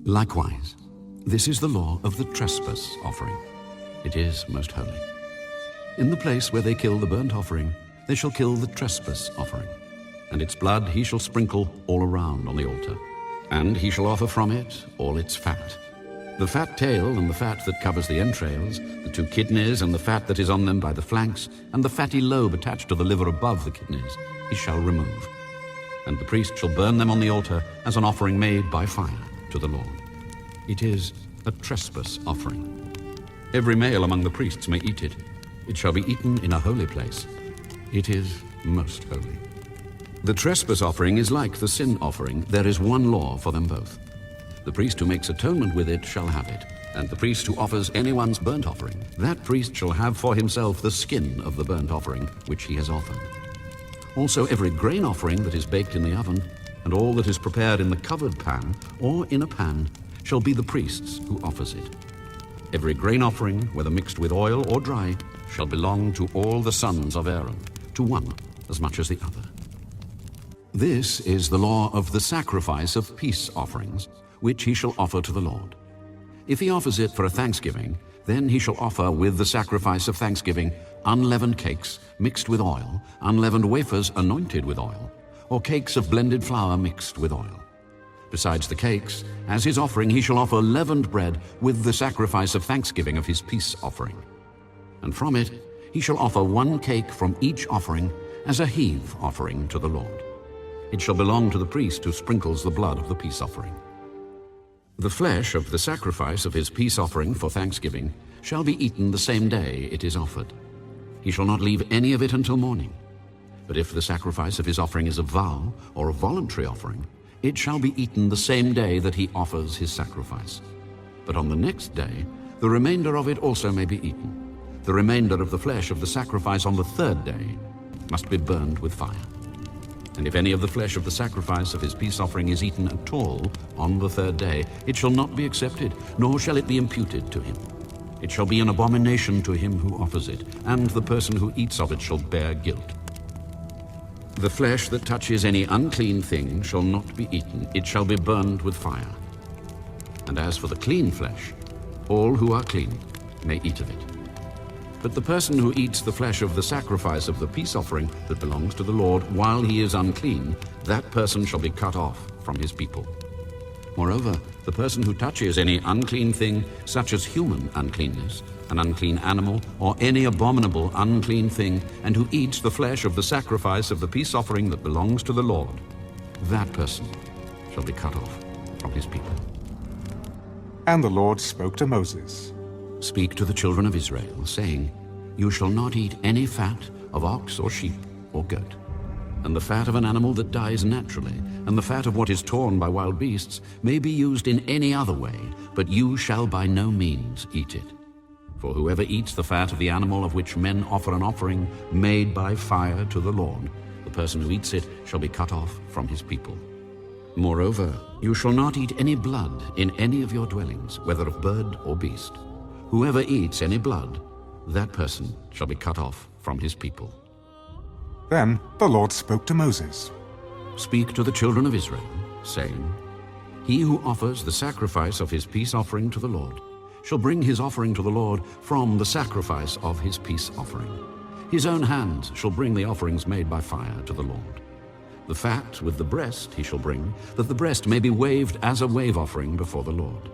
Likewise, this is the law of the trespass offering. It is most holy. In the place where they kill the burnt offering, they shall kill the trespass offering, and its blood he shall sprinkle all around on the altar. And he shall offer from it all its fat, the fat tail and the fat that covers the entrails, the 2 kidneys and the fat that is on them by the flanks, and the fatty lobe attached to the liver above the kidneys, he shall remove. And the priest shall burn them on the altar as an offering made by fire to the Lord. It is a trespass offering. Every male among the priests may eat it. It shall be eaten in a holy place. It is most holy. The trespass offering is like the sin offering. There is one law for them both. The priest who makes atonement with it shall have it, and the priest who offers anyone's burnt offering, that priest shall have for himself the skin of the burnt offering which he has offered. Also every grain offering that is baked in the oven, and all that is prepared in the covered pan or in a pan, shall be the priest's who offers it. Every grain offering, whether mixed with oil or dry, shall belong to all the sons of Aaron, to one as much as the other. This is the law of the sacrifice of peace offerings, which he shall offer to the Lord. If he offers it for a thanksgiving, then he shall offer with the sacrifice of thanksgiving unleavened cakes mixed with oil, unleavened wafers anointed with oil, or cakes of blended flour mixed with oil. Besides the cakes, as his offering he shall offer leavened bread with the sacrifice of thanksgiving of his peace offering. And from it he shall offer 1 cake from each offering as a heave offering to the Lord. It shall belong to the priest who sprinkles the blood of the peace offering. The flesh of the sacrifice of his peace offering for thanksgiving shall be eaten the same day it is offered. He shall not leave any of it until morning. But if the sacrifice of his offering is a vow or a voluntary offering, it shall be eaten the same day that he offers his sacrifice. But on the next day, the remainder of it also may be eaten. The remainder of the flesh of the sacrifice on the 3rd day must be burned with fire. And if any of the flesh of the sacrifice of his peace offering is eaten at all on the 3rd day, it shall not be accepted, nor shall it be imputed to him. It shall be an abomination to him who offers it, and the person who eats of it shall bear guilt. The flesh that touches any unclean thing shall not be eaten, it shall be burned with fire. And as for the clean flesh, all who are clean may eat of it. But the person who eats the flesh of the sacrifice of the peace offering that belongs to the Lord while he is unclean, that person shall be cut off from his people. Moreover, the person who touches any unclean thing, such as human uncleanness, an unclean animal, or any abominable unclean thing, and who eats the flesh of the sacrifice of the peace offering that belongs to the Lord, that person shall be cut off from his people. And the Lord spoke to Moses. Speak to the children of Israel, saying, You shall not eat any fat of ox or sheep or goat, and the fat of an animal that dies naturally, and the fat of what is torn by wild beasts may be used in any other way, but you shall by no means eat it. For whoever eats the fat of the animal of which men offer an offering made by fire to the Lord, the person who eats it shall be cut off from his people. Moreover, you shall not eat any blood in any of your dwellings, whether of bird or beast. Whoever eats any blood, that person shall be cut off from his people. Then the Lord spoke to Moses. Speak to the children of Israel, saying, He who offers the sacrifice of his peace offering to the Lord shall bring his offering to the Lord from the sacrifice of his peace offering. His own hands shall bring the offerings made by fire to the Lord. The fat with the breast he shall bring, that the breast may be waved as a wave offering before the Lord.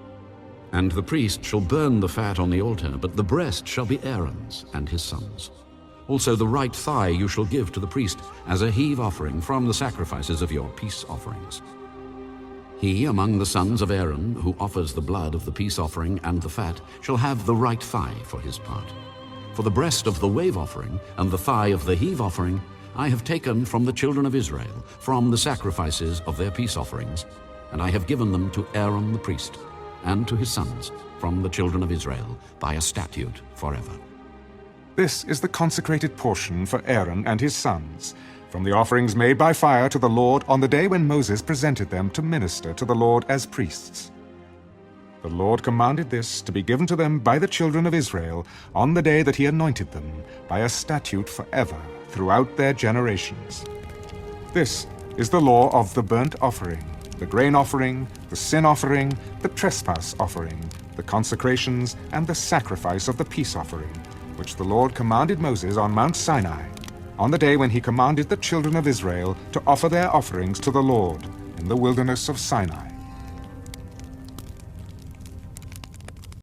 And the priest shall burn the fat on the altar, but the breast shall be Aaron's and his sons. Also the right thigh you shall give to the priest as a heave offering from the sacrifices of your peace offerings. He among the sons of Aaron who offers the blood of the peace offering and the fat shall have the right thigh for his part. For the breast of the wave offering and the thigh of the heave offering I have taken from the children of Israel, from the sacrifices of their peace offerings, and I have given them to Aaron the priest, and to his sons from the children of Israel by a statute forever. This is the consecrated portion for Aaron and his sons, from the offerings made by fire to the Lord on the day when Moses presented them to minister to the Lord as priests. The Lord commanded this to be given to them by the children of Israel on the day that he anointed them, by a statute forever, throughout their generations. This is the law of the burnt offering, the grain offering, the sin offering, the trespass offering, the consecrations, and the sacrifice of the peace offering, which the Lord commanded Moses on Mount Sinai, on the day when he commanded the children of Israel to offer their offerings to the Lord in the wilderness of Sinai.